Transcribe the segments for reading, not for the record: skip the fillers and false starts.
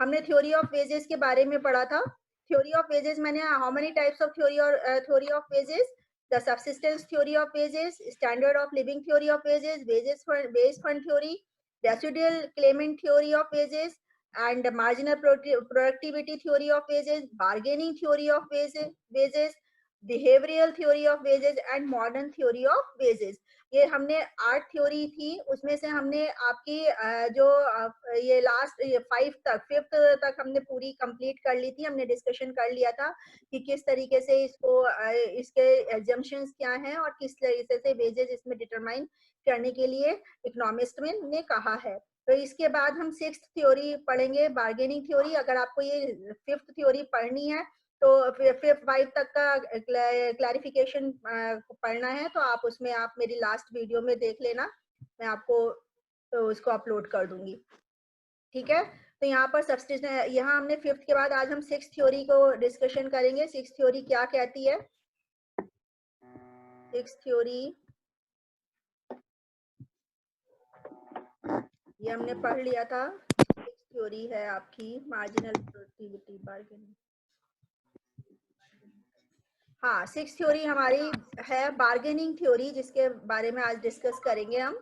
हमने theory of wages के बारे में पढ़ा था। थ्योरी ऑफ वेजेस मैंने how many types of theory of wages, the subsistence theory of wages, standard of living theory of wages, base fund theory, residual Clement theory of wages and marginal productivity theory of wages, bargaining theory of wages, behavioral theory of wages and modern theory of wages। ये हमने 8 theory थी, उसमें से हमने आपकी जो ये last ये 5th तक हमने पूरी कंप्लीट कर ली थी। हमने डिस्कशन कर लिया था कि किस तरीके से इसको इसके एग्जम्पशंस क्या हैं और किस तरीके से वेजेस इसमें डिटरमाइन करने के लिए इकोनॉमिस्ट ने कहा है। तो इसके बाद हम 6th थ्योरी पढ़ेंगे, बार्गेनिंग थ्योरी। अगर आपको ये 5th थ्योरी पढ़नी है तो 5 तक का क्लैरिफिकेशन पढ़ना है तो आप उसमें आप मेरी लास्ट वीडियो में देख लेना, मैं आपको उसको अपलोड कर दूंगी। ठीक है, तो यहाँ पर सब्स्टिट्यूशन, यहाँ हमने 5th के बाद आज हम 6th थ्योरी को डिस्कशन करेंगे। 6th थ्योरी क्या कहती है? 6th थ्योरी ये हमने पढ़ लिया था। 6th थ्योरी है आपकी मार्जिनल प्रोडक्टिविटी बार्गेनिंग। हाँ, 6th थ्योरी हमारी है बार्गेनिंग थ्योरी, जिसके बारे में आज डिस्कस करेंगे हम।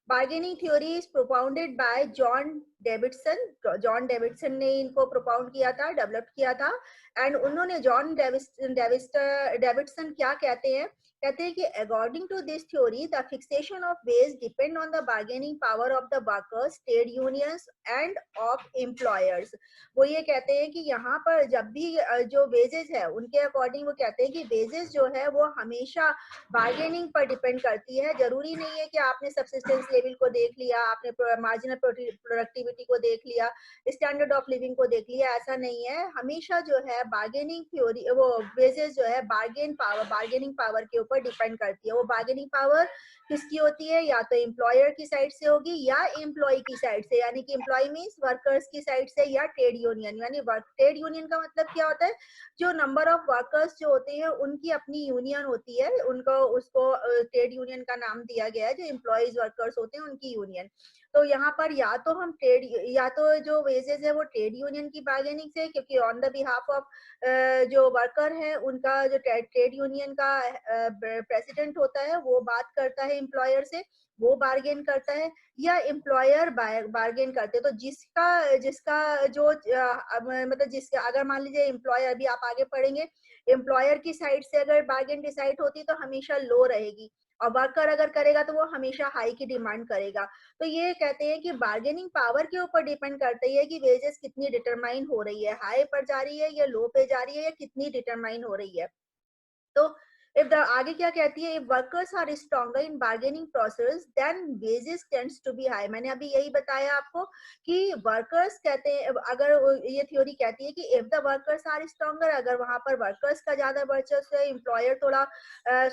Bargaining theory is propounded bye John Davidson. John Davidson ने इनको प्रोपाउंड किया था, डेवलप किया था। एंड उन्होंने जॉन डेविडसन क्या कहते हैं? कहते हैं कि according to this theory the fixation of wage depend on the bargaining power of the workers, trade unions and of employers. वो ये कहते हैं कि यहाँ पर जब भी जो वेजेस है उनके अकॉर्डिंग वो कहते हैं कि वेजेस जो है वो हमेशा बार्गेनिंग पर डिपेंड करती है। जरूरी नहीं है कि आपने सबसिस्टेंस लेवल को देख लिया, आपने मार्जिनल प्रोडक्टिविटी को देख लिया, स्टैंडर्ड ऑफ लिविंग को देख लिया, ऐसा नहीं है। हमेशा जो है बार्गेनिंग थ्योरी वो वेजेस जो है बार्गेनिंग पावर के ऊपर डिपेंड करती है। वो बार्गेनिंग पावर किसकी होती है? या तो एम्प्लॉयर की साइड से होगी या एम्प्लॉय की साइड से, यानी कि एम्प्लॉय मींस वर्कर्स की साइड से, या ट्रेड यूनियन। यानी ट्रेड यूनियन का मतलब क्या होता है? जो नंबर ऑफ वर्कर्स जो होते हैं उनकी अपनी यूनियन होती है, उनको उसको ट्रेड यूनियन का नाम दिया गया है। जो एम्प्लॉयज वर्कर्स होते हैं उनकी यूनियन। तो यहाँ पर या तो हम या तो जो वेजेस है वो ट्रेड यूनियन की बार्गेनिंग से, क्योंकि ऑन द बिहाफ ऑफ जो वर्कर है उनका जो ट्रेड यूनियन का प्रेसिडेंट होता है वो बात करता है एम्प्लॉयर से, वो बार्गेन करता है, या एम्प्लॉयर बार्गेन करते हैं। तो जिसका जिसका जो मतलब जिसका अगर मान लीजिए एम्प्लॉयर, अभी आप आगे पढ़ेंगे, एम्प्लॉयर की साइड से अगर बार्गेन डिसाइड होती तो हमेशा लो रहेगी, और वर्कर अगर करेगा तो वो हमेशा हाई की डिमांड करेगा। तो ये कहते हैं कि बार्गेनिंग पावर के ऊपर डिपेंड करती है कि वेजेस कितनी डिटरमाइन हो रही है, हाई पर जा रही है या लो पे जा रही है, या कितनी डिटरमाइन हो रही है। तो if the आगे क्या कहती है? if workers are stronger in bargaining process then wages tends to be high। मैंने अभी यही बताया आपको कि वर्कर्स कहते हैं, अगर ये थ्योरी कहती है कि if the workers are stronger, अगर वहां पर वर्कर्स का ज्यादा वर्चस्व है, एम्प्लॉयर थोड़ा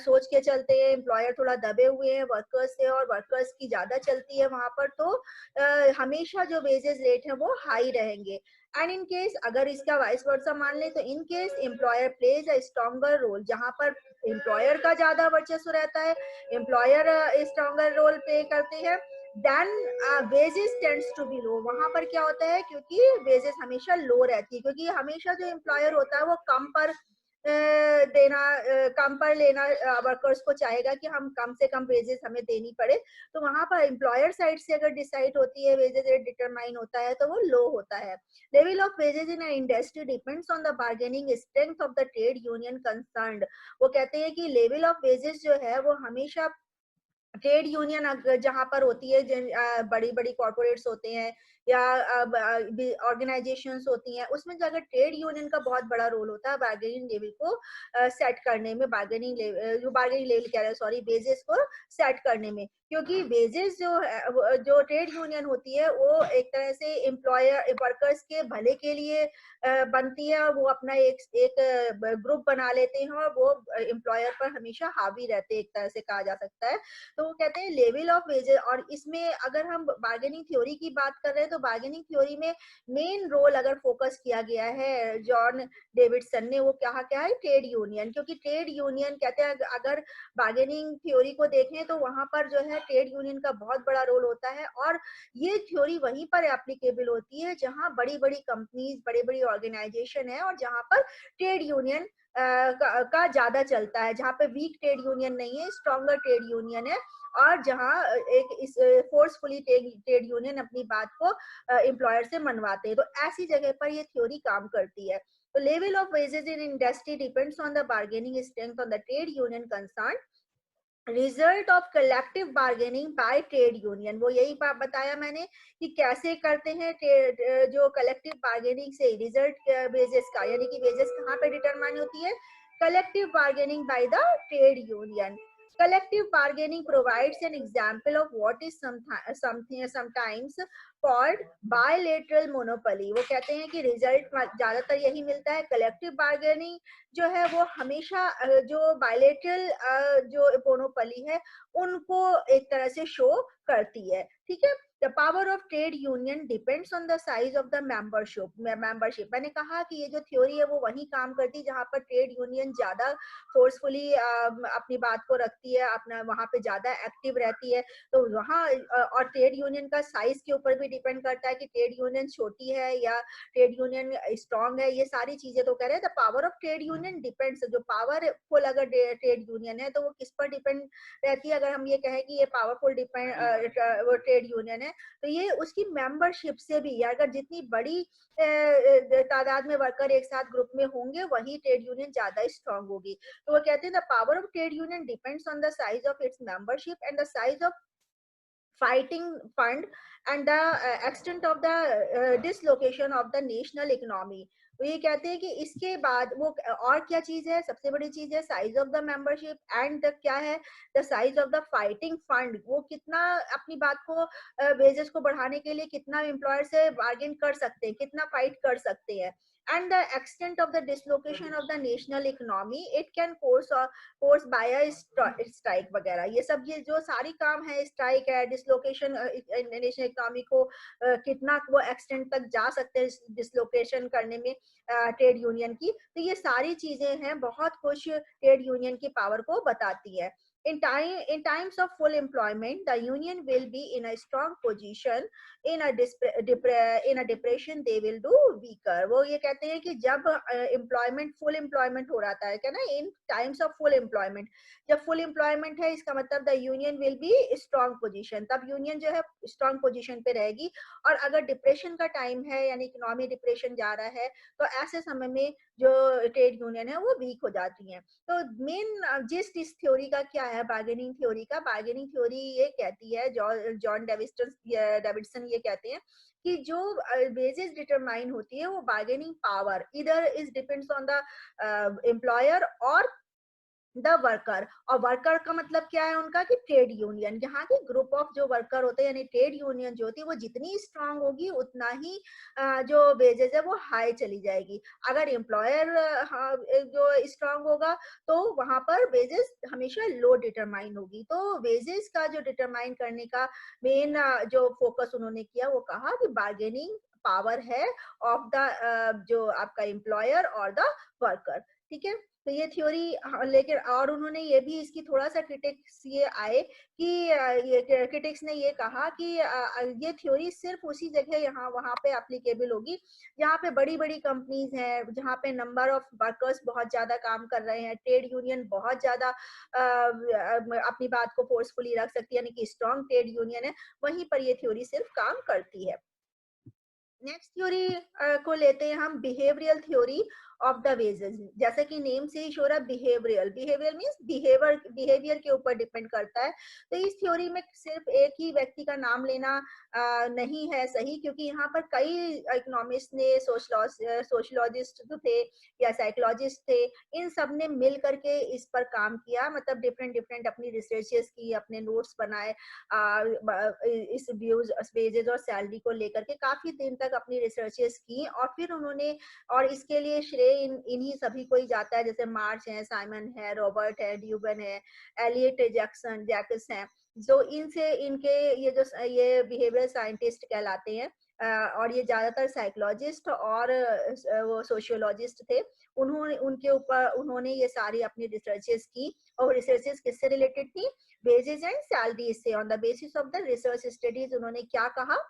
सोच के चलते हैं, एम्प्लॉयर थोड़ा दबे हुए हैं वर्कर्स से और वर्कर्स की ज्यादा चलती है वहां पर, तो हमेशा जो वेजेस रेट है वो हाई रहेंगे। एंड इन केस अगर इसका वाइस वर्सा मान ले, तो in case employer plays a stronger role, जहां पर एम्प्लॉयर का ज्यादा वर्चस्व रहता है, एम्प्लॉयर स्ट्रॉन्गर रोल प्ले करते हैं, then wages tends to be low. वहां पर क्या होता है? क्योंकि वेजेस हमेशा लो रहती है, क्योंकि हमेशा जो एम्प्लॉयर होता है वो कम पर कम पर लेना वर्कर्स को चाहेगा कि हम कम से कम वेजेस हमें देनी पड़े। तो वहां पर एम्प्लॉयर साइड से अगर डिसाइड होती है, वेजेस रेट डिटरमाइन होता है, तो वो लो होता है। Level of wages in industry depends on the bargaining strength of the trade union concerned. वो कहते हैं कि लेवल ऑफ वेजेस जो है वो हमेशा ट्रेड यूनियन जहां पर होती है, बड़ी बड़ी कॉर्पोरेट्स होते हैं या ऑर्गेनाइजेशंस होती हैं, उसमें जो अगर ट्रेड यूनियन का बहुत बड़ा रोल होता है बार्गेनिंग लेवल को सेट करने में, बार्गेनिंग लेवल कह रहे हैं, सॉरी, वेजेस को सेट करने में। क्योंकि वेजेस जो ट्रेड यूनियन होती है वो एक तरह से एम्प्लॉयर वर्कर्स के भले के लिए बनती है, और वो अपना एक ग्रुप बना लेते हैं और वो एम्प्लॉयर पर हमेशा हावी रहते हैं, एक तरह से कहा जा सकता है। तो वो कहते हैं लेवल ऑफ वेजेस। और इसमें अगर हम बार्गेनिंग थ्योरी की बात कर रहे हैं तो बार्गेनिंग थ्योरी में मेन रोल अगर फोकस किया गया है जॉन डेविडसन ने, वो क्या क्या है, ट्रेड यूनियन। क्योंकि ट्रेड यूनियन कहते हैं, अगर बार्गेनिंग थ्योरी को देखें तो वहां पर जो है ट्रेड यूनियन का बहुत बड़ा रोल होता है। और ये थ्योरी वहीं पर एप्लीकेबल होती है जहां बड़ी बड़ी कंपनीज, बड़ी बड़ी ऑर्गेनाइजेशन है और जहां पर ट्रेड यूनियन का ज्यादा चलता है, जहाँ पे वीक ट्रेड यूनियन नहीं है, स्ट्रॉन्गर ट्रेड यूनियन है, और जहाँ एक इस फोर्सफुली ट्रेड यूनियन अपनी बात को एम्प्लॉयर से मनवाते हैं। तो ऐसी जगह पर ये थ्योरी काम करती है। तो level of wages in industry depends on the bargaining strength on the trade union concern. Result of collective bargaining by trade union, वो यही बात बताया मैंने कि कैसे करते हैं जो कलेक्टिव बार्गेनिंग से रिजल्ट वेजेस का, यानी कि वेजेस कहाँ पे डिटरमाइन होती है, collective bargaining by the trade union. Collective bargaining provides an example of what is sometimes called bilateral monopoly। वो कहते हैं कि रिजल्ट ज्यादातर यही मिलता है। कलेक्टिव बार्गेनिंग जो है वो हमेशा जो बायलेटरल जो मोनोपोली है उनको एक तरह से शो करती है, ठीक है। The power of trade union depends on the size of the membership. मैंने कहा कि ये जो थ्योरी है वो वही काम करती है जहां पर ट्रेड यूनियन ज्यादा फोर्सफुली अपनी बात को रखती है, अपना वहां पे ज्यादा एक्टिव रहती है। तो वहाँ और ट्रेड यूनियन का साइज के ऊपर भी डिपेंड करता है कि ट्रेड यूनियन छोटी है या ट्रेड यूनियन स्ट्रांग है, ये सारी चीजें तो कह रहे हैं। The power of trade union depends, जो पावरफुल अगर ट्रेड यूनियन है तो वो किस पर डिपेंड रहती है। अगर हम ये कहें कि ये पावरफुल वो ट्रेड यूनियन है तो ये उसकी मेंबरशिप से भी, या अगर जितनी बड़ी तादाद में वर्कर एक साथ ग्रुप में होंगे वही ट्रेड यूनियन ज्यादा स्ट्रांग होगी। तो वो कहते हैं the power of trade union depends on the size of its membership and the size of fighting fund and the extent of the dislocation of the national economy। तो ये कहते हैं कि इसके बाद वो और क्या चीज है, सबसे बड़ी चीज है size of the membership and क्या है, the size of the fighting fund. वो कितना अपनी बात को वेजेस को बढ़ाने के लिए कितना एम्प्लॉयर से बार्गेन कर सकते हैं, कितना फाइट कर सकते हैं। And the extent of the dislocation of the national economy, it can course by a strike वगैरह। ये सब ये जो सारी काम है, स्ट्राइक है, डिसलोकेशन नेशनल इकोनॉमी को कितना वो एक्सटेंट तक जा सकते हैं डिसलोकेशन करने में ट्रेड यूनियन की। तो ये सारी चीजें हैं, बहुत कुछ ट्रेड यूनियन की पावर को बताती है। In times of full employment, the union will be in a strong position. In a depression, they will do weaker। वो ये कहते हैं कि जब employment full employment हो रहा है क्या ना, in times of full employment, जब full employment है इसका मतलब the union will be strong position, तब union जो है strong position पे रहेगी। और अगर डिप्रेशन का टाइम है यानी इकोनॉमी डिप्रेशन जा रहा है तो ऐसे समय में जो ट्रेड यूनियन है वो वीक हो जाती हैं। तो मेन जिस्ट इस थ्योरी का क्या है, बार्गेनिंग थ्योरी का, बार्गेनिंग थ्योरी ये कहती है, जॉन डेविडसन ये कहते हैं कि जो वेजेस डिटरमाइन होती है वो बार्गेनिंग पावर इधर is depends on the employer और द वर्कर। और वर्कर का मतलब क्या है उनका, कि ट्रेड यूनियन, यहाँ की ग्रुप ऑफ जो वर्कर होते हैं यानी ट्रेड यूनियन जो होती है वो जितनी स्ट्रांग होगी उतना ही जो वेजेस है वो हाई चली जाएगी। अगर एम्प्लॉयर जो स्ट्रांग होगा तो वहां पर वेजेस हमेशा लो डिटरमाइन होगी। तो वेजेस का जो डिटरमाइन करने का मेन जो फोकस उन्होंने किया वो कहा कि बार्गेनिंग पावर है ऑफ द जो आपका एम्प्लॉयर और द वर्कर, ठीक है। तो ये थ्योरी, लेकिन और उन्होंने ये भी इसकी थोड़ा सा क्रिटिक्स ये आए कि ये क्रिटिक्स ने ये कहा कि ये थ्योरी सिर्फ उसी जगह यहाँ वहाँ पे एप्लीकेबल होगी जहाँ पे बड़ी बड़ी कंपनीज हैं, जहाँ पे नंबर ऑफ वर्कर्स बहुत ज्यादा काम कर रहे हैं, ट्रेड यूनियन बहुत ज्यादा अपनी बात को फोर्सफुली रख सकती है, यानी कि स्ट्रॉन्ग ट्रेड यूनियन है, वहीं पर ये थ्योरी सिर्फ काम करती है। नेक्स्ट थ्योरी को लेते हैं हम, behavioural theory of the wages. जैसे कि नेम से ही शो रहा है बिहेवियरल, बिहेवियर मींस बिहेवियर के ऊपर डिपेंड करता है। तो इस थ्योरी में सिर्फ एक ही व्यक्ति का नाम लेना नहीं है सही, क्योंकि यहाँ पर कई इकोनॉमिस्ट ने, सोशलॉजिस्ट जो थे या साइकोलॉजिस्ट थे, इन सब ने मिल करके इस पर काम किया, मतलब डिफरेंट अपनी रिसर्चेस की, अपने नोट्स बनाए इस व्यूज वेजेस और सैलरी को लेकर के काफी दिन तक अपनी रिसर्चेस की। और फिर उन्होंने, और इसके लिए श्रेय इन्हीं सभी को ही जाता है, जैसे मार्च है, साइमन है, रॉबर्ट है, ड्यूबन है, एलियट जैक्स हैं, जो इनसे इनके ये जो ये बिहेवियर साइंटिस्ट कहलाते हैं, और ये ज्यादातर साइकोलॉजिस्ट और वो सोशियोलॉजिस्ट थे। उन्होंने ये सारी अपनी रिसर्चेस की, और रिसर्चेस किससे रिलेटेड थी? वेजेस एंड सैलरीज से। On the basis of the research studies उन्होंने क्या कहा?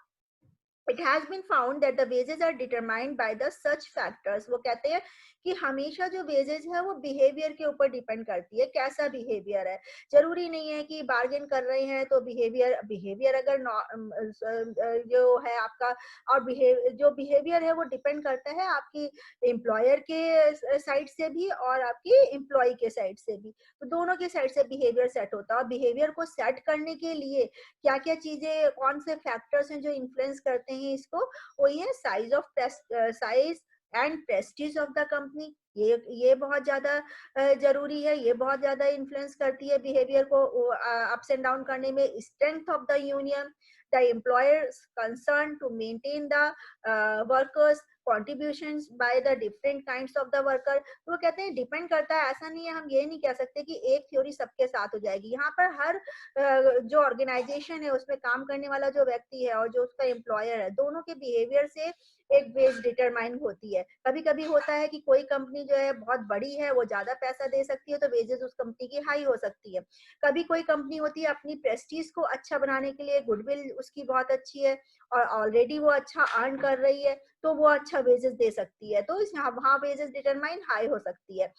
It has been found that the wages are determined by the such factors। वो कहते हैं कि हमेशा जो वेजेस है वो बिहेवियर के ऊपर डिपेंड करती है, कैसा बिहेवियर है। जरूरी नहीं है कि बार्गेन कर रहे हैं तो बिहेवियर अगर जो है आपका, और जो बिहेवियर है वो डिपेंड करता है आपकी एम्प्लॉयर के साइड से भी और आपकी एम्प्लॉय के साइड से भी। तो दोनों के साइड से बिहेवियर सेट होता है, और बिहेवियर को सेट करने के लिए क्या क्या चीजें, कौन से फैक्टर्स हैं जो इन्फ्लुएंस करते हैं इसको? वही है size and Prestige of the company. ये बहुत ज्यादा जरूरी है, ये बहुत ज्यादा इन्फ्लुएंस करती है बिहेवियर को अप्स एंड डाउन करने में। Strength of the union, the employers concern to maintain the workers, contributions by the different kinds of the worker। तो वो कहते हैं डिपेंड करता है, ऐसा नहीं है, हम ये नहीं कह सकते कि एक थ्योरी सबके साथ हो जाएगी। यहाँ पर हर जो ऑर्गेनाइजेशन है उसमें काम करने वाला जो व्यक्ति है और जो उसका एम्प्लॉयर है, दोनों के बिहेवियर से एक वेज डिटरमाइन होती है। कभी कभी होता है कि कोई कंपनी जो है बहुत बड़ी है, वो ज्यादा पैसा दे सकती है, तो वेजेस उस कंपनी की हाई हो सकती है। कभी कोई कंपनी होती है अपनी प्रेस्टीज को अच्छा बनाने के लिए, गुडविल उसकी बहुत अच्छी है और ऑलरेडी वो अच्छा अर्न कर रही है, तो वो अच्छा वेजेस दे सकती है, तो वहां वेजेस डिटरमाइन हाई हो सकती है।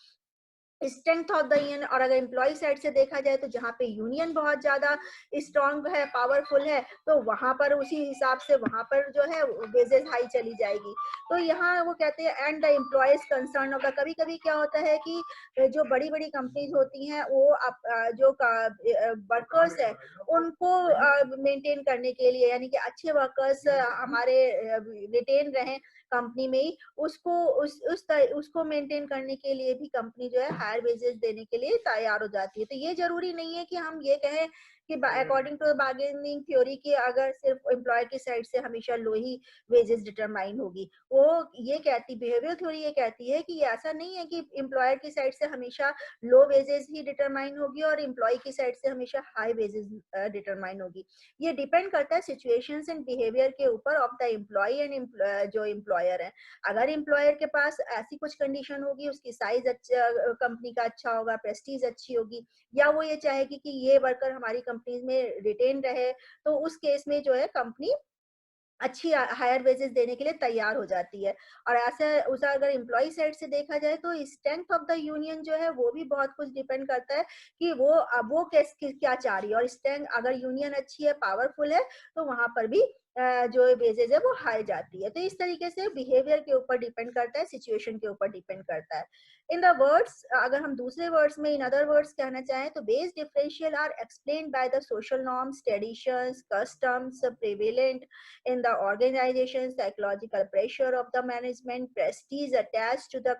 स्ट्रेंथ ऑफ द यूनियन, और अगर एम्प्लॉय साइड से देखा जाए तो जहाँ पे यूनियन बहुत ज्यादा स्ट्रांग है, पावरफुल है, तो वहां पर उसी हिसाब से वहां पर जो है वेजेस हाई चली जाएगी। तो यहाँ वो कहते हैं एंड द एम्प्लॉयज कंसर्न होगा। कभी कभी क्या होता है कि जो बड़ी बड़ी कंपनीज होती हैं वो जो वर्कर्स है उनको मेंटेन करने के लिए, यानी कि अच्छे वर्कर्स हमारे रिटेन रहे कंपनी में ही, उसको मेंटेन करने के लिए भी कंपनी जो है हायर वेजेस देने के लिए तैयार हो जाती है। तो ये जरूरी नहीं है कि हम ये कहें कि अकॉर्डिंग टू बार्गेनिंग थ्योरी की अगर सिर्फ एम्प्लॉयर की साइड से हमेशा लो ही वेजेस डिटरमाइन होगी। वो ये कहती, बिहेवियर थ्योरी ये कहती है कि ऐसा नहीं है कि एम्प्लॉयर की साइड से हमेशा लो वेजेस ही डिटरमाइन होगी और एम्प्लॉय की साइड से हमेशा हाई वेजेस डिटरमाइन होगी। ये डिपेंड करता है सिचुएशंस एंड बिहेवियर के ऊपर ऑफ द एम्प्लॉय एंड जो एम्प्लॉयर है। अगर एम्प्लॉयर के पास ऐसी कुछ कंडीशन होगी, उसकी साइज अच्छा, कंपनी का अच्छा होगा, प्रेस्टीज अच्छी होगी, या वो ये चाहेगी कि ये वर्कर हमारी कंपनी में रिटेन रहे, तो उस केस में जो है कंपनी अच्छी हायर वेजेस देने के लिए तैयार हो जाती है। और ऐसे उसे अगर एम्प्लॉय साइड से देखा जाए तो स्ट्रेंथ ऑफ द यूनियन जो है वो भी बहुत कुछ डिपेंड करता है कि वो क्या चाह रही है। और स्ट्रेंथ अगर यूनियन अच्छी है, पावरफुल है, तो वहां पर भी जो वेजेज है वो हाई जाती है। तो इस तरीके से बिहेवियर के ऊपर डिपेंड करता है, सिचुएशन के ऊपर डिपेंड करता है। इन द वर्ड्स, अगर हम दूसरे वर्ड्स में, इन अदर वर्ड्स कहना चाहें तो base differential are explained by the social norms, traditions, customs prevalent in the organization, psychological pressure of the management, prestige attached to the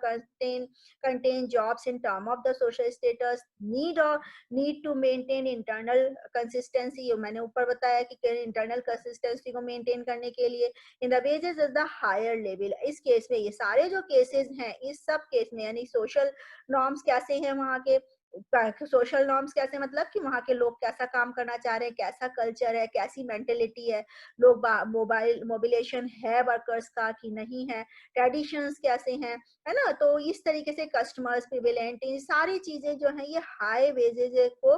contain jobs in term of the social status, need to maintain internal consistency। ये मैंने ऊपर बताया कि internal consistency को maintain करने के लिए in the wages is the higher level। इस केस में, ये सारे जो केसेस हैं, इस सब केस में यानी सोशल नॉर्म्स कैसे हैं वहाँ के, सोशल नॉर्म्स कैसे मतलब कि वहाँ के लोग कैसा काम करना चाह रहे हैं, कैसा कल्चर है, कैसी मेंटेलिटी है, लोग मोबिलेशन है वर्कर्स का कि नहीं है, ट्रेडिशंस कैसे हैं, है ना। तो इस तरीके से कस्टमर्स प्रिवेलेंट, ये सारी चीजें जो है ये हाई वेजेस को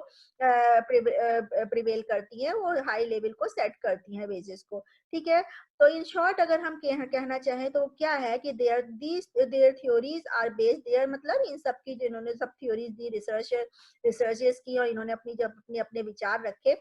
प्रिवेल करती हैं, वो हाई लेवल को सेट करती हैं वेजेस को। ठीक है, तो इन शॉर्ट अगर हम कहना चाहें तो क्या है कि there theories are based, there मतलब इन सब की जिन्होंने सब थ्योरीज दी, रिसर्चेस की, और इन्होंने अपने विचार रखे,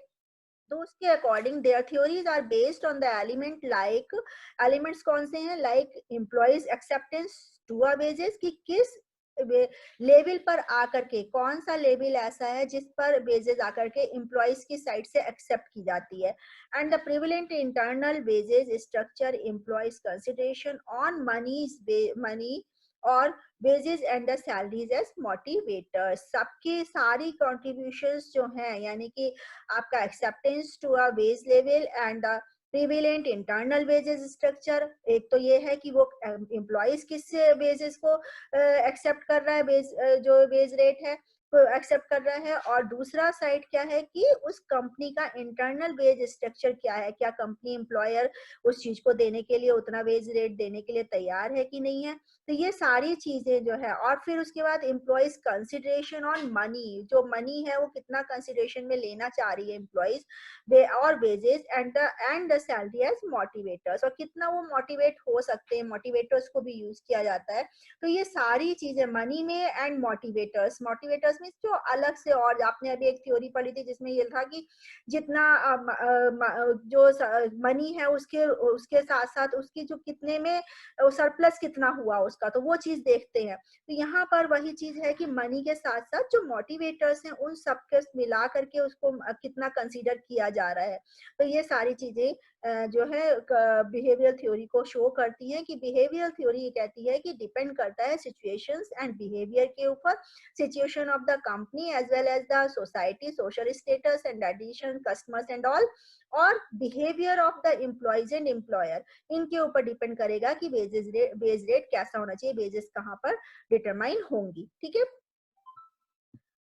तो उसके according there theories are based on the element like, elements कौन से हैं, like employees acceptance to a wages, कि किस लेवल पर आकर के, कौन सा लेवल ऐसा है जिस पर वेजेस आकर के एम्प्लॉयज की साइड से एक्सेप्ट की जाती है। And the prevalent internal wages structure employees consideration on money और wages and the salaries as motivators. सबकी सारी कॉन्ट्रीब्यूशंस जो हैं, यानी कि आपका acceptance to a wage level and the prevalent internal wages structure, एक तो ये है कि वो एम्प्लॉयज किस वेजेस को एक्सेप्ट कर रहा है, जो वेज रेट है, एक्सेप्ट कर रहा है, और दूसरा साइड क्या है कि उस कंपनी का इंटरनल वेज स्ट्रक्चर क्या है, क्या कंपनी एम्प्लॉयर उस चीज को देने के लिए उतना वेज रेट देने के लिए तैयार है कि नहीं है। तो ये सारी चीजें जो है, और फिर उसके बाद एम्प्लॉयज कंसिडरेशन ऑन मनी, जो मनी है वो कितना कंसिडरेशन में लेना चाह रही है एम्प्लॉयज, और wages and the salary as motivators, और कितना वो मोटिवेट हो सकते हैं, मोटिवेटर्स को भी यूज किया जाता है। तो ये सारी चीजें मनी में, एंड मोटिवेटर्स, मोटिवेटर्स में जो अलग से, और आपने अभी एक थ्योरी पढ़ी थी जिसमें ये था कि जितना जो मनी है उसके उसके साथ साथ उसकी जो कितने में सरप्लस कितना हुआ उसका, तो वो चीज देखते हैं। तो यहाँ पर वही चीज है कि मनी के साथ साथ जो मोटिवेटर्स हैं उन सबके मिला करके उसको कितना कंसीडर किया जा रहा है। तो ये सारी चीजें जो है बिहेवियर थ्योरी को शो करती है कि बिहेवियर थ्योरी कहती है कि डिपेंड करता है सिचुएशंस एंड बिहेवियर के ऊपर, situation of the company as well as the society, social status and addition, customers and all, और behaviour of the employees and employer, इनके ऊपर डिपेंड करेगा कि वेज रेट कैसा होना चाहिए, वेजेस कहाँ पर डिटरमाइन होंगी। ठीक है,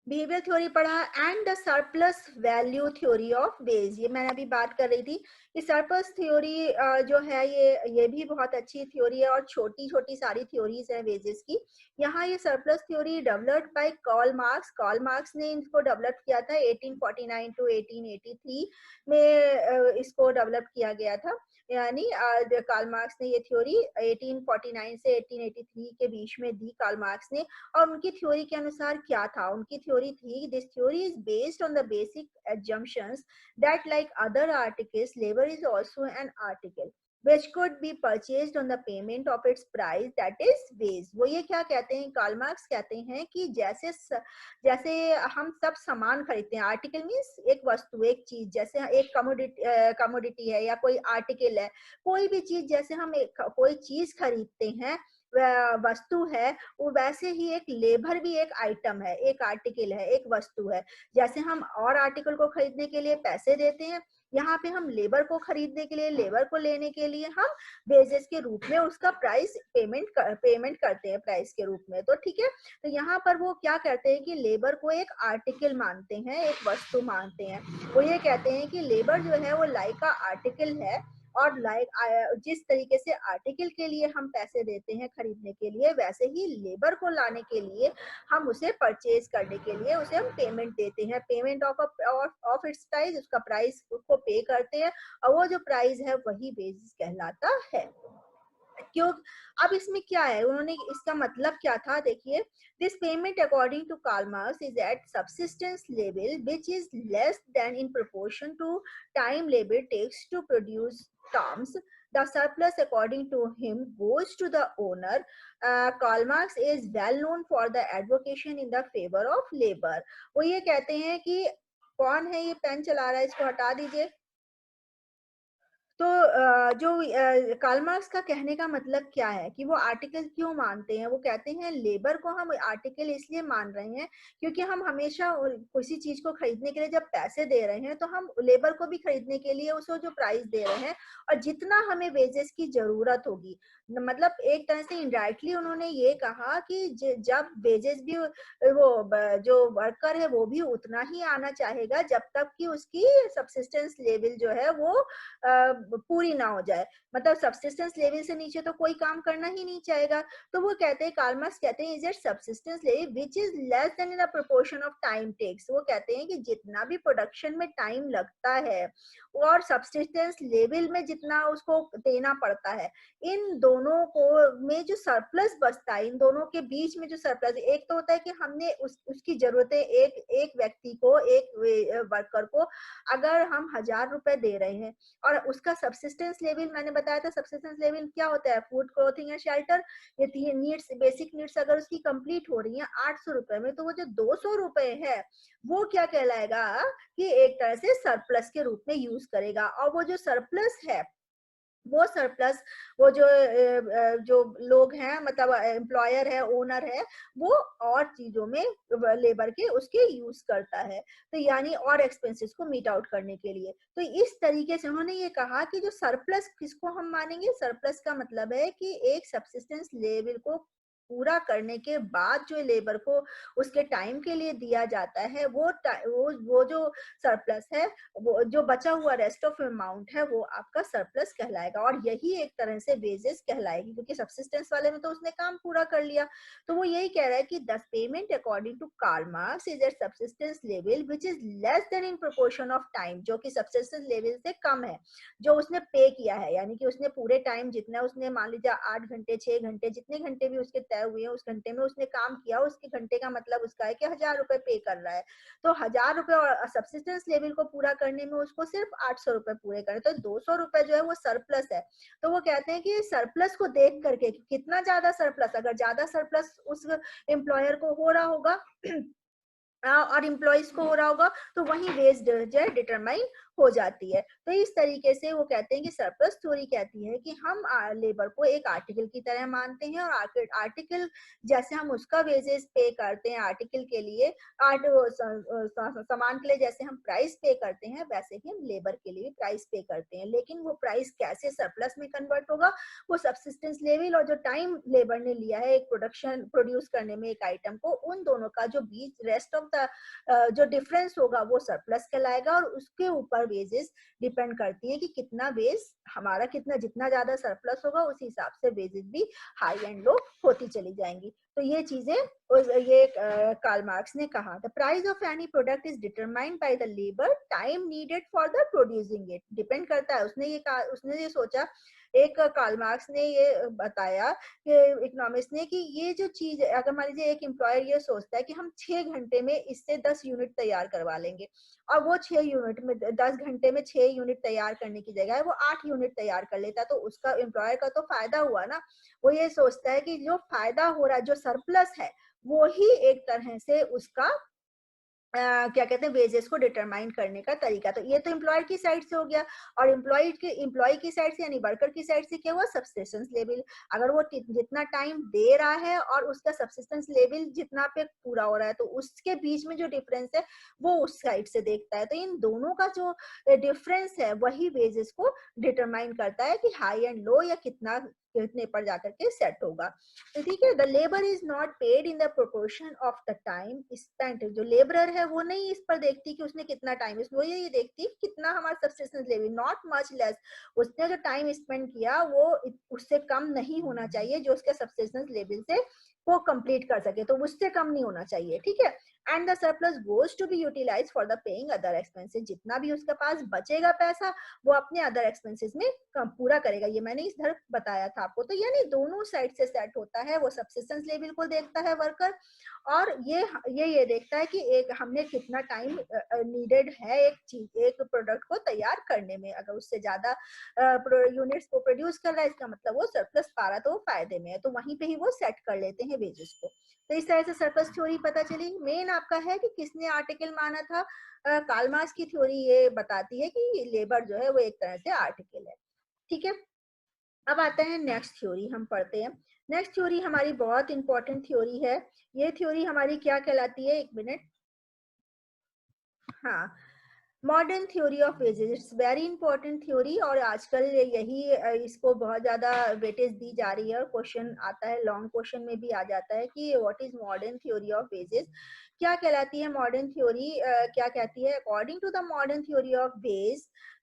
बिहेवियर थ्योरी पढ़ा, and the surplus value theory of ways, ये मैंने अभी बात कर रही थी कि सरप्लस थ्योरी जो है ये भी बहुत अच्छी थ्योरी है, और छोटी छोटी सारी थ्योरीज है वेजेस की। यहाँ ये surplus theory developed by Karl Marx, Karl Marx ने इसको डेवलप किया था 1849 टू 1883 में, इसको डेवलप किया गया था। यानी कार्ल मार्क्स ने ये थ्योरी 1849 से 1883 के बीच में दी कार्ल मार्क्स ने। और उनकी थ्योरी के अनुसार क्या था, उनकी थ्योरी थी, this theory is based on the basic assumptions that like other articles, labor is also an article which could be purchased on the payment of its price, that is wage। वो ये क्या कहते हैं, Karl Marx कहते हैं कि जैसे हम सब सामान खरीदते हैं, आर्टिकल मीन्स एक वस्तु, एक चीज, जैसे एक कमोडिटी है या कोई आर्टिकल है, कोई भी चीज, जैसे हम कोई चीज खरीदते हैं, वस्तु है, वो वैसे ही एक लेबर भी एक आइटम है, एक आर्टिकल है, एक वस्तु है। जैसे हम और आर्टिकल को खरीदने के लिए पैसे देते हैं, यहाँ पे हम लेबर को खरीदने के लिए, लेबर को लेने के लिए हम वेजेस के रूप में उसका प्राइस पेमेंट करते हैं प्राइस के रूप में। तो ठीक है, तो यहाँ पर वो क्या करते हैं कि लेबर को एक आर्टिकल मानते हैं, एक वस्तु मानते हैं। वो ये कहते हैं कि लेबर जो है वो लाइक का आर्टिकल है, और जिस तरीके से आर्टिकल के लिए हम पैसे देते हैं खरीदने के लिए, वैसे ही लेबर को लाने के लिए हम उसे परचेज करने के लिए उसे हम पेमेंट देते हैं, पेमेंट ऑफ इट्स प्राइस, उसका प्राइस उसको पे करते हैं, और वो जो प्राइस है वही वेजेस कहलाता है। क्यों, अब इसमें क्या है, उन्होंने इसका मतलब क्या था, देखिए, this payment according to Karl Marx is at subsistence level which is less than in proportion to time labour takes to produce terms, the surplus according to him goes to the owner। Karl Marx is well known for the advocacy in the favor of labor। वो ये कहते हैं कि, कौन है ये pen चला रहा है, इसको हटा दीजिए। तो जो कार्ल मार्क्स का कहने का मतलब क्या है कि वो आर्टिकल क्यों मानते हैं, वो कहते हैं लेबर को हम आर्टिकल इसलिए मान रहे हैं क्योंकि हम हमेशा किसी चीज को खरीदने के लिए जब पैसे दे रहे हैं तो हम लेबर को भी खरीदने के लिए उसको जो प्राइस दे रहे हैं, और जितना हमें वेजेस की जरूरत होगी, मतलब एक तरह से इनडायरेक्टली उन्होंने ये कहा कि जब वेजेस भी जो वर्कर है वो भी उतना ही आना चाहेगा जब तक कि उसकी सब्सिस्टेंस लेवल जो है वो पूरी ना हो जाए, मतलब सब्सिस्टेंस लेवल से नीचे तो कोई काम करना ही नहीं चाहेगा। तो वो कहते हैं, कार्ल मार्क्स कहते हैं, is it subsistence level which is less than in the proportion of time takes. वो कहते हैं कि जितना भी प्रोडक्शन में टाइम लगता है और सब्सिस्टेंस लेवल में जितना उसको देना पड़ता है, इन दोनों को में जो सरप्लस बचता है, इन दोनों के बीच में जो सरप्लस, एक तो होता है कि हमने उसकी जरूरतें, एक व्यक्ति को, एक वर्कर को अगर हम 1000 रुपए दे रहे हैं, और उसका सब्सिस्टेंस लेवल, मैंने बताया था सब्सिस्टेंस लेवल क्या होता है, फूड, क्लोथिंग एंड शेल्टर, ये तीन नीड्स, बेसिक नीड्स अगर उसकी कंप्लीट हो रही है 800 रुपए में, तो वो जो 200 रुपए है वो क्या कहलाएगा कि एक तरह से सरप्लस के रूप में यूज करेगा। और वो जो सरप्लस है, वो सरप्लस, वो जो लोग हैं, मतलब एम्प्लॉयर है, ओनर है, वो और चीजों में लेबर के उसके यूज करता है, तो यानी और एक्सपेंसेस को मीट आउट करने के लिए। तो इस तरीके से उन्होंने ये कहा कि जो सरप्लस किसको हम मानेंगे, सरप्लस का मतलब है कि एक सब्सिस्टेंस लेवल को पूरा करने के बाद जो लेबर को उसके टाइम के लिए दिया जाता है, वो जो सरप्लस है, वो जो बचा हुआ रेस्ट ऑफ अमाउंट है, वो आपका सरप्लस कहलाएगा। और यही एक तरह से वेजेस कहलाएगी, क्योंकि सब्सिस्टेंस वाले में तो उसने काम पूरा कर लिया। तो वो यही कह रहा है कि the payment according to Karl Marx is at subsistence level which is less than in proportion of time, जो कि सब्सिस्टेंस लेवल से कम है जो उसने पे किया है। यानी कि उसने पूरे टाइम जितना उसने, मान लीजिए 8 घंटे 6 घंटे जितने घंटे भी उसके तय हुए हैं, उस घंटे में उसने काम किया, उसके घंटे का मतलब उसका है कि 1000 रुपए पे कर रहा है। तो 1000 रुपए और सब्सिस्टेंस लेवल को पूरा करने में उसको सिर्फ 800 रुपए पूरे करने, तो 200 रुपए जो है वो सरप्लस है। तो वो कहते हैं कि सरप्लस को देख करके कितना ज्यादा सरप्लस, अगर ज्यादा सरप्लस उस एम्प्लॉयर को हो रहा होगा और इम्प्लॉइज को हो रहा होगा, तो वही वेज जो है डिटरमाइन हो जाती है। तो इस तरीके से वो कहते हैं कि सरप्लस थ्योरी कहती है कि हम लेबर को एक आर्टिकल की तरह मानते हैं, और आर्टिकल जैसे हम उसका वेजेस पे करते हैं आर्टिकल के लिए, सामान के लिए जैसे हम प्राइस पे करते हैं, वैसे ही हम लेबर के लिए प्राइस पे करते हैं। लेकिन वो प्राइस कैसे सरप्लस में कन्वर्ट होगा, वो सब्सिस्टेंस लेवल और जो टाइम लेबर ने लिया है एक प्रोड्यूस करने में एक आइटम को, उन दोनों का जो बीच रेस्ट ऑफ द जो डिफरेंस होगा वो सरप्लस कहलाएगा। और उसके ऊपर वेजेस डिपेंड करती है कि कितना वेज हमारा, कितना जितना ज्यादा सरप्लस होगा उस हिसाब से वेजेस भी हाई एंड लो होती चली जाएंगी। तो ये चीजें ये कार्ल मार्क्स ने कहा। The price of any product is determined by the labour time needed for the producing it. Depend करता है, उसने ये सोचा, एक कार्ल मार्क्स ने ये बताया कि इकोनॉमिक्स ने, कि ये जो चीज, अगर मान लीजिए एक एम्प्लॉयर ये सोचता है कि हम 6 घंटे में इससे 10 यूनिट तैयार करवा लेंगे, और वो 6 यूनिट में 10 घंटे में 6 यूनिट तैयार करने की जगह वो 8 यूनिट तैयार कर लेता, तो उसका एम्प्लॉयर का तो फायदा हुआ ना। वो ये सोचता है कि जो फायदा हो रहा है, जो सरप्लस है, वो ही एक तरह से उसका क्या कहते हैं वेजेस को डिटरमाइन करने का तरीका। तो ये तो एम्प्लॉयर की साइड से हो गया। और एम्प्लॉय की साइड से यानी वर्कर की साइड से क्या हुआ, सब्सिस्टेंस लेवल। अगर वो जितना टाइम दे रहा है और उसका सब्सिस्टेंस लेवल जितना पे पूरा हो रहा है, तो उसके बीच में जो डिफरेंस है वो उस साइड से देखता है। तो इन दोनों का जो डिफरेंस है वही वेजेस को डिटरमाइन करता है कि हाई एंड लो या कितने पर जाकर के सेट होगा। तो ठीक है, the labour is not paid in the proportion of the time spent. जो लेबरर है वो नहीं इस पर देखती कि उसने कितना टाइम, वो ये देखती कितना हमारा subsistence level, not much less. उसने जो टाइम स्पेंड किया वो उससे कम नहीं होना चाहिए, जो उसके सब्सिस्टेंस लेवल से वो कंप्लीट कर सके, तो उससे कम नहीं होना चाहिए। ठीक है, and the surplus goes to be utilize for the paying other expenses. जितना भी उसके पास बचेगा पैसा, वो अपने अदर एक्सपेंसेस में पूरा करेगा। ये मैंने इधर बताया था आपको। तो यानी दोनों साइड से सेट होता है, वो सब्सिस्टेंस लेवल को देखता है वर्कर, और ये देखता है कि एक हमने कितना टाइम नीडेड है एक चीज, एक प्रोडक्ट को तैयार करने में। अगर उससे ज्यादा यूनिट्स को प्रोड्यूस कर रहा है, इसका मतलब वो सरप्लस पा रहा है, तो वो फायदे में है, तो वहीं पे ही वो सेट कर लेते हैं वेजेस को। तो इस तरह से सरप्लस थ्योरी पता चली। मेन आपका है कि किसने आर्टिकल माना था, कार्ल मार्क्स की थ्योरी ये बताती है कि लेबर जो है वो एक तरह से आर्टिकल है। ठीक है, अब आता है नेक्स्ट थ्योरी, हम पढ़ते हैं। नेक्स्ट थ्योरी हमारी बहुत इंपॉर्टेंट थ्योरी है। ये थ्योरी हमारी क्या कहलाती है, एक मिनट, हाँ, modern theory of wages. It's very important theory, और आजकल यही इसको बहुत ज्यादा वेटेज दी जा रही है, और क्वेश्चन आता है, लॉन्ग क्वेश्चन में भी आ जाता है कि what is modern theory of wages, क्या कहलाती है मॉडर्न थ्योरी। क्या कहती है, according to the modern theory of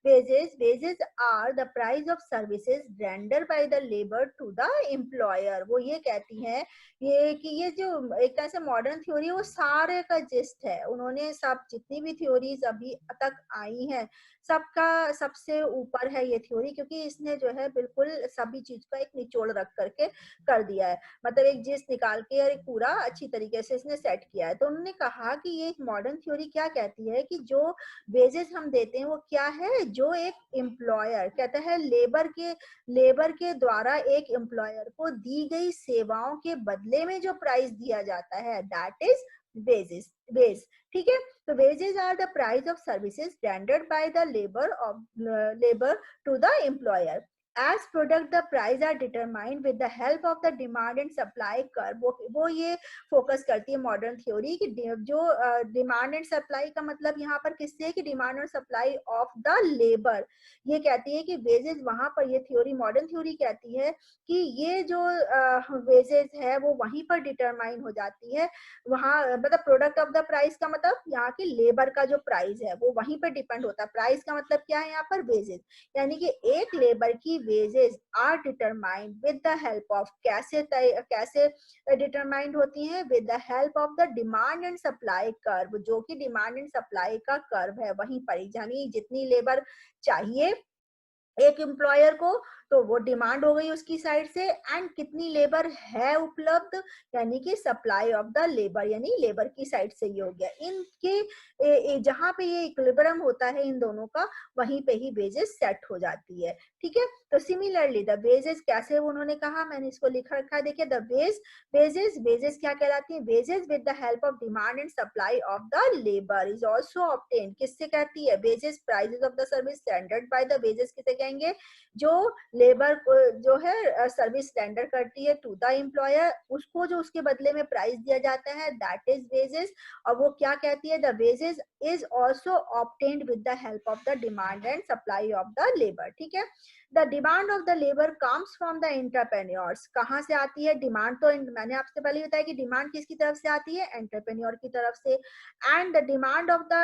wages are the price of services rendered by the labor to the employer। वो ये कहती है ये कि ये जो एक तरह से मॉडर्न थ्योरी, वो सारे का जिस्ट है। उन्होंने सब जितनी भी थ्योरीज अभी तक आई हैं, सबका सबसे ऊपर है ये थ्योरी, क्योंकि इसने जो है बिल्कुल सभी चीज का एक निचोड़ रख करके कर दिया है, मतलब एक जिस्ट निकाल के और एक पूरा अच्छी तरीके से इसने सेट किया है। तो उन्होंने कहा कि ये मॉडर्न थ्योरी क्या कहती है कि जो वेजेस हम देते हैं वो क्या है, जो एक एम्प्लॉयर कहता है लेबर के द्वारा एक एम्प्लॉयर को दी गई सेवाओं के बदले में जो प्राइस दिया जाता है, दैट इज वेज। ठीक है, तो wages are the price of services rendered by the labour to the employer. As product the price are determined with the help of the demand and supply curve. वो ये focus करती है modern theory कि जो demand and supply का मतलब यहाँ पर किससे है कि डिमांड और सप्लाई ऑफ द लेबर। ये कहती है कि वेजेस वहां पर, ये थ्योरी मॉडर्न थ्योरी कहती है कि ये जो वेजेस है वो वहीं पर डिटरमाइन हो जाती है। वहां मतलब प्रोडक्ट ऑफ द प्राइस का मतलब यहाँ की लेबर का जो प्राइस है वो वहीं पर डिपेंड होता है। प्राइस का मतलब क्या है यहाँ पर, वेजेस। यानी कि एक लेबर की wages are determined with the help of, कैसे डिटरमाइंड होती है, with the help of the demand and supply curve. जो कि डिमांड एंड सप्लाई का कर्व है वहीं पर, यानी जितनी लेबर चाहिए एक एम्प्लॉयर को तो वो डिमांड हो गई उसकी साइड से, एंड कितनी लेबर है उपलब्ध यानी कि सप्लाई ऑफ द लेबर, यानी लेबर की साइड से ये हो गया। इनके जहां पे ये इक्विलिब्रियम होता है इन दोनों का, वहीं पे ही वेजेस सेट हो जाती है। ठीक है, तो सिमिलरली द वेजेस कैसे उन्होंने कहा, मैंने इसको लिख रखा है, देखिए द वेजेस क्या कहलाती है, wages with the help of demand and supply of the labour is also obtained. किससे कहती है, wages prices of the service standard by the wages, किसे कहेंगे, जो लेबर को जो है सर्विस टेंडर करती है टू द एम्प्लॉयर, उसको जो उसके बदले में प्राइस दिया जाता है, दैट इज वेजेस। और वो क्या कहती है, the wages is also obtained with the help of the demand and supply of the labour. ठीक है, the demand of the labour comes from the entrepreneurs. कहाँ से आती है डिमांड, तो मैंने आपसे पहले बताया कि डिमांड किसकी तरफ से आती है, एंटरप्रेन्योर की तरफ से। And the demand of the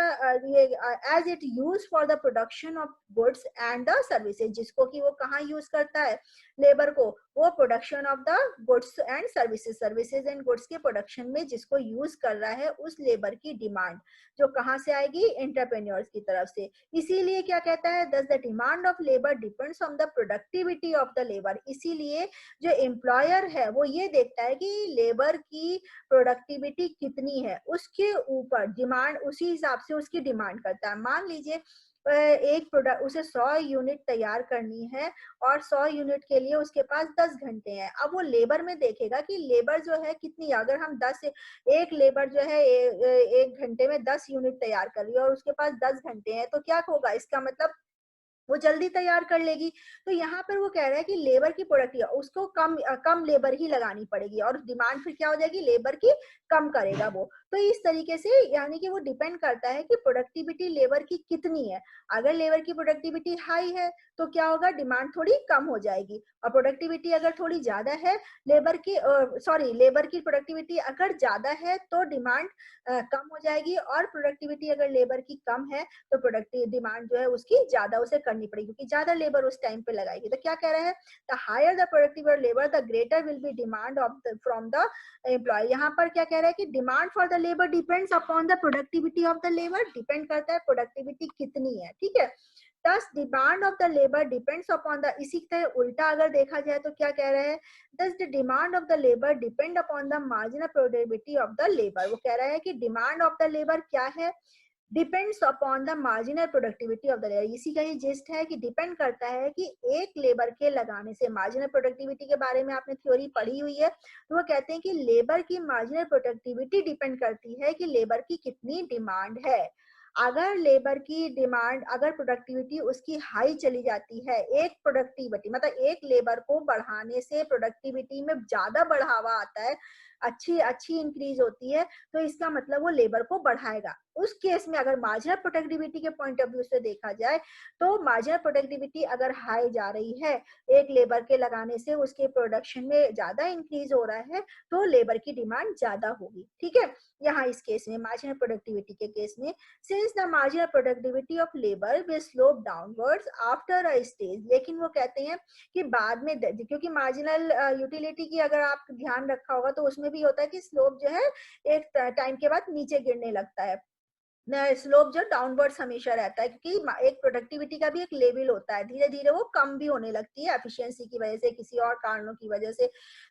as it use for the production of goods and the services, जिसको कि वो कहाँ यूज करता है लेबर को, वो production of the goods and services and goods के प्रोडक्शन में जिसको यूज कर रहा है, उस लेबर की डिमांड जो कहाँ से आएगी, एंटरप्रेन्योर्स की तरफ से। इसीलिए क्या कहता है, दस the demand of labour depends on the productivity of the labour. इसीलिए जो एम्प्लॉयर है वो ये देखता है कि लेबर की प्रोडक्टिविटी कितनी है, उसके ऊपर डिमांड, उसी हिसाब से उसकी डिमांड करता है। मान लीजिए एक प्रोडक्ट उसे 100 यूनिट तैयार करनी है और 100 यूनिट के लिए उसके पास 10 घंटे हैं। अब वो लेबर में देखेगा कि लेबर जो है कितनी, अगर हम 10, एक लेबर जो है एक घंटे में 10 यूनिट तैयार कर रही है और उसके पास 10 घंटे हैं, तो क्या होगा, इसका मतलब वो जल्दी तैयार कर लेगी। तो यहाँ पर वो कह रहा है कि लेबर की प्रोडक्टिविटी उसको कम लेबर ही लगानी पड़ेगी और डिमांड फिर क्या हो जाएगी, लेबर की कम करेगा वो। तो इस तरीके से यानी कि वो डिपेंड करता है कि प्रोडक्टिविटी लेबर की कितनी है। अगर लेबर की प्रोडक्टिविटी हाई है तो क्या होगा, डिमांड थोड़ी कम हो जाएगी। और प्रोडक्टिविटी अगर थोड़ी ज्यादा है लेबर की प्रोडक्टिविटी अगर ज्यादा है तो डिमांड कम हो जाएगी, और प्रोडक्टिविटी अगर लेबर की कम है तो प्रोडक्टिव डिमांड जो है उसकी ज्यादा उसे करनी पड़ेगी, क्योंकि ज्यादा लेबर उस टाइम पे लगाएगी। तो क्या कह रहा है, the higher the productive labour the greater will be demand of from the employ. यहाँ पर क्या कह रहा है कि demand for the labour depends upon the productivity of the labour, depend करता है प्रोडक्टिविटी कितनी है। ठीक है, thus demand of the labour depends upon the, इसी तरह उल्टा अगर देखा जाए तो क्या कह रहा है, दस the demand of the labour depend upon the marginal productivity of the labour. वो कह रहा है कि डिमांड ऑफ द लेबर क्या है, depends upon the marginal productivity of the labour. इसी का ये जिस्ट है कि डिपेंड करता है कि एक लेबर के लगाने से, मार्जिनल प्रोडक्टिविटी के बारे में आपने थ्योरी पढ़ी हुई है, तो वो कहते हैं कि लेबर की मार्जिनल प्रोडक्टिविटी डिपेंड करती है कि लेबर की कितनी डिमांड है। अगर लेबर की डिमांड, अगर प्रोडक्टिविटी उसकी हाई चली जाती है, एक प्रोडक्टिविटी मतलब एक लेबर को बढ़ाने से प्रोडक्टिविटी में ज्यादा बढ़ावा आता है, अच्छी अच्छी इंक्रीज होती है, तो इसका मतलब वो लेबर को बढ़ाएगा। उस केस में अगर मार्जिनल प्रोडक्टिविटी के पॉइंट ऑफ व्यू से देखा जाए तो मार्जिनल प्रोडक्टिविटी अगर हाई जा रही है, एक लेबर के लगाने से उसके प्रोडक्शन में ज्यादा इंक्रीज हो रहा है, तो लेबर की डिमांड ज्यादा होगी। ठीक है, यहाँ इस केस में मार्जिनल प्रोडक्टिविटी के केस में, since the marginal productivity of labour will slope downwards after a stage. लेकिन वो कहते हैं कि बाद में, क्योंकि मार्जिनल यूटिलिटी की अगर आप ध्यान रखा होगा तो उसमें भी होता है कि स्लोप जो है एक टाइम के बाद नीचे गिरने लगता है, स्लोप जो डाउनवर्ड्स हमेशा रहता है, क्योंकि एक प्रोडक्टिविटी का भी एक लेवल होता है, धीरे धीरे वो कम भी होने लगती है एफिशिएंसी की वजह से, किसी और कारणों की वजह से।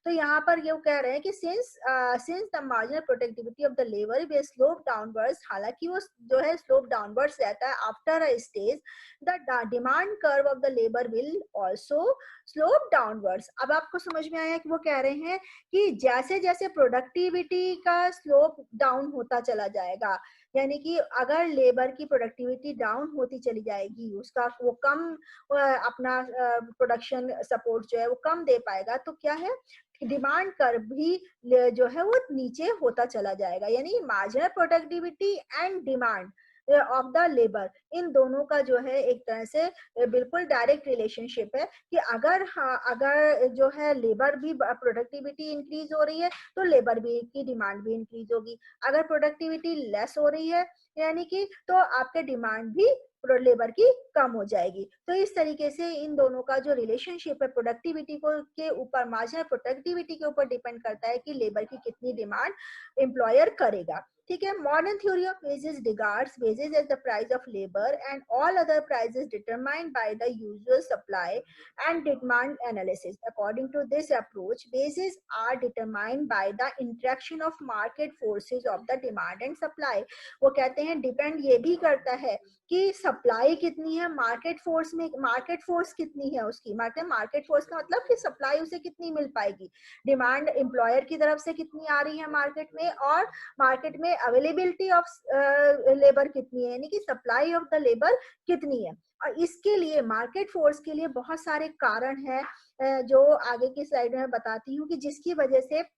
तो यहाँ पर ये कह रहे हैं कि since the marginal productivity of the labour will slope downwards, हालांकि वो जो है स्लोप डाउनवर्ड्स रहता है after a stage, the demand curve of the labour will also slope downwards. अब आपको समझ में आया कि वो कह रहे हैं कि जैसे जैसे प्रोडक्टिविटी का स्लोप डाउन होता चला जाएगा, यानी कि अगर लेबर की प्रोडक्टिविटी डाउन होती चली जाएगी, उसका वो कम अपना प्रोडक्शन सपोर्ट जो है वो कम दे पाएगा, तो क्या है, डिमांड कर्व भी जो है वो नीचे होता चला जाएगा। यानी marginal productivity and demand of the labour, इन दोनों का जो है एक तरह से बिल्कुल डायरेक्ट रिलेशनशिप है कि अगर अगर जो है लेबर भी प्रोडक्टिविटी इंक्रीज हो रही है तो लेबर भी की डिमांड भी इंक्रीज होगी। अगर प्रोडक्टिविटी लेस हो रही है यानी कि तो आपके डिमांड भी लेबर की कम हो जाएगी। तो इस तरीके से इन दोनों का जो रिलेशनशिप है प्रोडक्टिविटी को के ऊपर, मार्जिनल प्रोडक्टिविटी के ऊपर डिपेंड करता है कि लेबर की कितनी डिमांड एम्प्लॉयर करेगा। ठीक है। Modern theory of wages regards wages as the price of labor and all other prices determined by the usual supply and demand analysis. According to this approach, wages are determined by the interaction of market forces of the demand and supply. वो कहते हैं depend ये भी करता है कि supply कितनी है, मार्केट फोर्स में, मार्केट फोर्स कितनी है उसकी, मार्केट फोर्स का मतलब कि सप्लाई उसे कितनी मिल पाएगी, डिमांड एम्प्लॉयर की तरफ से कितनी आ रही है मार्केट में, और मार्केट में अवेलेबिलिटी ऑफ लेबर कितनी है, यानी कि सप्लाई ऑफ द लेबर कितनी है। और इसके लिए मार्केट फोर्स के लिए बहुत सारे कारण हैं जो आगे की स्लाइड में बताती हूँ कि जिसकी वजह से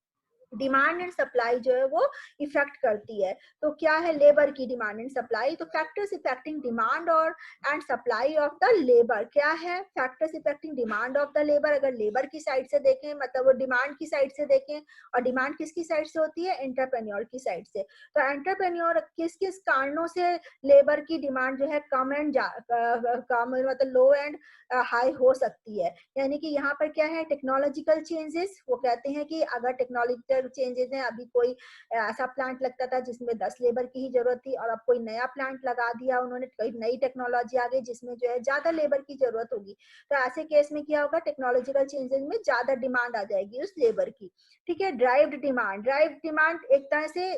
डिमांड एंड सप्लाई जो है वो इफेक्ट करती है। तो क्या है लेबर की डिमांड एंड सप्लाई, तो फैक्टर्स इफेक्टिंग डिमांड और and supply of the labour, क्या है factors affecting demand of the labour. अगर लेबर की साइड से देखें, मतलब वो डिमांड की साइड से देखें, और डिमांड किसकी साइड से होती है, एंटरप्रेन्योर की साइड से। तो एंटरप्रेन्योर किस किस कारणों से लेबर की डिमांड जो है कम एंड कम, मतलब लो एंड हाई हो सकती है। यानी कि यहाँ पर क्या है, टेक्नोलॉजिकल चेंजेस। वो कहते हैं कि अगर टेक्नोलॉजिकल चेंजेस हैं, अभी कोई ऐसा प्लांट लगता था जिसमें 10 लेबर की ही जरूरत थी, और अब कोई नया प्लांट लगा दिया उन्होंने, कोई नई टेक्नोलॉजी आ गई जिसमें जो है ज्यादा लेबर की जरूरत होगी, तो ऐसे केस में क्या होगा, टेक्नोलॉजिकल चेंजेस में ज्यादा डिमांड आ जाएगी उस लेबर की। ठीक है। ड्राइव्ड डिमांड, ड्राइव डिमांड एक तरह से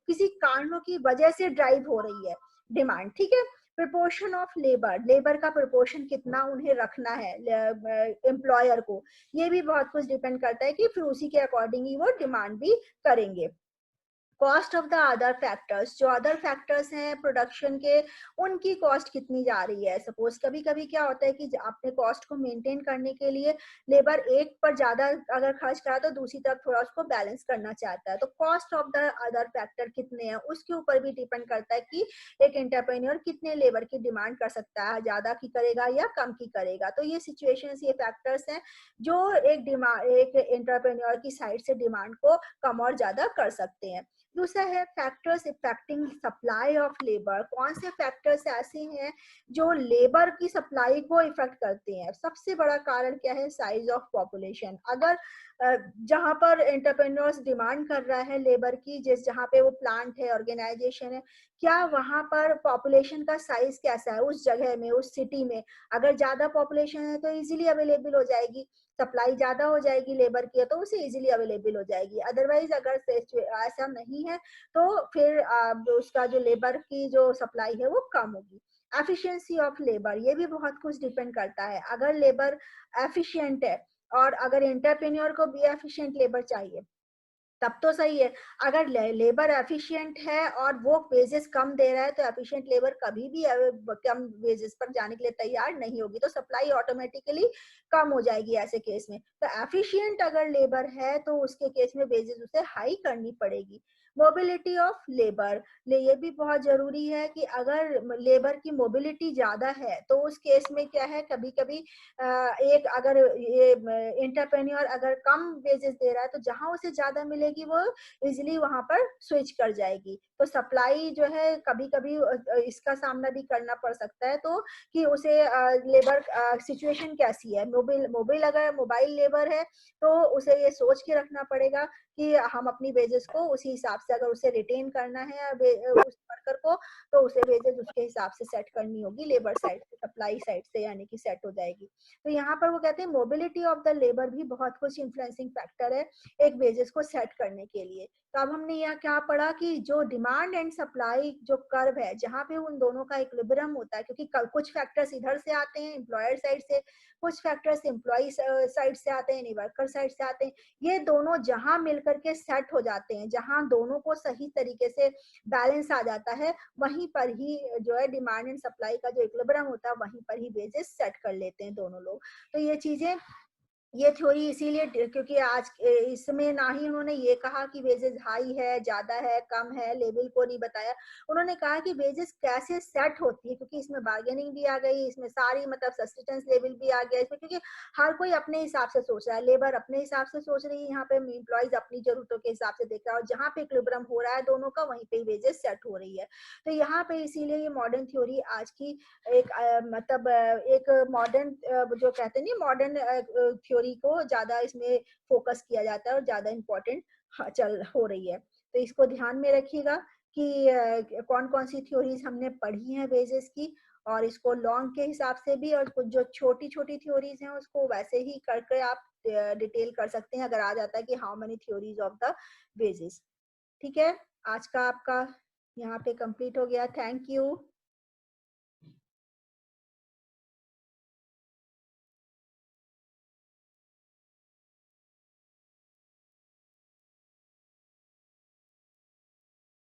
किसी कारणों की वजह से ड्राइव हो रही है डिमांड। ठीक है। प्रपोर्शन ऑफ लेबर, लेबर का प्रपोर्शन कितना उन्हें रखना है एम्प्लॉयर को, ये भी बहुत कुछ डिपेंड करता है कि फिर उसी के अकॉर्डिंग ही वो डिमांड भी करेंगे। Cost of the other factors, जो अदर फैक्टर्स हैं प्रोडक्शन के, उनकी कॉस्ट कितनी जा रही है। सपोज कभी कभी क्या होता है कि अपने कॉस्ट को मेंटेन करने के लिए लेबर एक पर ज्यादा अगर खर्च करा तो दूसरी तरफ थोड़ा उसको बैलेंस करना चाहता है, तो cost of the other factor कितने हैं उसके ऊपर भी डिपेंड करता है कि एक एंटरप्रेन्योर कितने लेबर की डिमांड कर सकता है, ज्यादा की करेगा या कम की करेगा। तो ये सिचुएशंस, ये फैक्टर्स हैं जो एक एंटरप्रेन्योर की साइड से डिमांड को कम और ज्यादा कर सकते हैं। दूसरा है factors affecting supply of labour. कौन से फैक्टर्स ऐसे हैं जो लेबर की सप्लाई को इफेक्ट करते हैं। सबसे बड़ा कारण क्या है, साइज ऑफ पॉपुलेशन। अगर जहां पर एंटरप्रेन्योर्स डिमांड कर रहा है लेबर की, जिस जहां पे वो प्लांट है, ऑर्गेनाइजेशन है, क्या वहां पर पॉपुलेशन का साइज कैसा है उस जगह में, उस सिटी में। अगर ज्यादा पॉपुलेशन है तो इजीली अवेलेबल हो जाएगी, सप्लाई ज्यादा हो जाएगी लेबर की, तो उसे इजीली अवेलेबल हो जाएगी। अदरवाइज अगर ऐसा नहीं है तो फिर उसका जो लेबर की जो सप्लाई है वो कम होगी। एफिशिएंसी ऑफ लेबर, ये भी बहुत कुछ डिपेंड करता है। अगर लेबर एफिशिएंट है, और अगर एंटरप्रेन्योर को भी एफिशिएंट लेबर चाहिए तब तो सही है। अगर लेबर एफिशिएंट है और वो वेजेस कम दे रहा है तो एफिशिएंट लेबर कभी भी कम वेजेस पर जाने के लिए तैयार नहीं होगी, तो सप्लाई ऑटोमेटिकली कम हो जाएगी ऐसे केस में। तो एफिशिएंट अगर लेबर है तो उसके केस में वेजेस उसे हाई करनी पड़ेगी। मोबिलिटी ऑफ लेबर, ये भी बहुत जरूरी है कि अगर लेबर की मोबिलिटी ज्यादा है तो उस केस में क्या है, कभी कभी एक अगर ये एंटरप्रेन्योर अगर कम वेजेस दे रहा है तो जहां उसे ज्यादा मिलेगी वो इजिली वहां पर स्विच कर जाएगी। तो सप्लाई जो है कभी कभी इसका सामना भी करना पड़ सकता है, तो कि उसे लेबर सिचुएशन कैसी है, मोबाइल अगर मोबाइल लेबर है तो उसे ये सोच के रखना पड़ेगा कि हम अपनी वेजेस को उसी हिसाब से, अगर उसे रिटेन करना है उस वर्कर को, तो उसे वेजेस उसके हिसाब से सेट करनी होगी लेबर साइड से, सप्लाई साइड से, यानी कि सेट हो जाएगी। तो यहाँ पर वो कहते हैं मोबिलिटी ऑफ द लेबर भी बहुत कुछ इन्फ्लुएंसिंग फैक्टर है एक वेजेस को सेट करने के लिए। तो अब हमने यहाँ क्या पढ़ा कि जो डिमांड एंड सप्लाई जो कर्व है, जहाँ पे उन दोनों का इक्विलिब्रियम होता है, क्योंकि कुछ फैक्टर्स इधर से आते हैं एम्प्लॉयर साइड से, कुछ फैक्टर्स एम्प्लॉई साइड से आते हैं, यानी वर्कर साइड से आते हैं, ये दोनों जहां मिलकर के सेट हो जाते हैं, जहां दोनों को सही तरीके से बैलेंस आ जाता है, वहीं पर ही जो है डिमांड एंड सप्लाई का जो इक्विलिब्रियम होता है, वहीं पर ही वेजेस सेट कर लेते हैं दोनों लोग। तो ये चीजें, ये थ्योरी इसीलिए, क्योंकि आज इसमें ना ही उन्होंने ये कहा कि वेजेस हाई है, ज्यादा है, कम है, लेवल को नहीं बताया, उन्होंने कहा कि वेजेस कैसे सेट होती है, क्योंकि इसमें बार्गेनिंग भी आ गई, इसमें सारी मतलब सस्टेनेंस लेवल भी आ गया इसमें, क्योंकि हर कोई अपने हिसाब से सोच रहा है, लेबर अपने हिसाब से सोच रही है, यहाँ पे एम्प्लॉइज अपनी जरूरतों के हिसाब से देख रहा है, और जहाँ पे इक्विलिब्रियम हो रहा है दोनों का, वहीं पे वेजेस सेट हो रही है। तो यहाँ पे इसीलिए ये मॉडर्न थ्योरी आज की एक मतलब एक मॉडर्न जो कहते हैं ना मॉडर्न थ्योरी को ज्यादा इसमें फोकस किया जाता है और ज्यादा इम्पोर्टेंट चल हो रही है। तो इसको ध्यान में रखिएगा कि कौन कौन सी थ्योरीज हमने पढ़ी हैं वेजेस की, और इसको लॉन्ग के हिसाब से भी, और कुछ जो छोटी छोटी थ्योरीज हैं उसको वैसे ही करके आप डिटेल कर सकते हैं, अगर आ जाता है कि how many theories of the wages. ठीक है, आज का आपका यहाँ पे कंप्लीट हो गया। Thank you.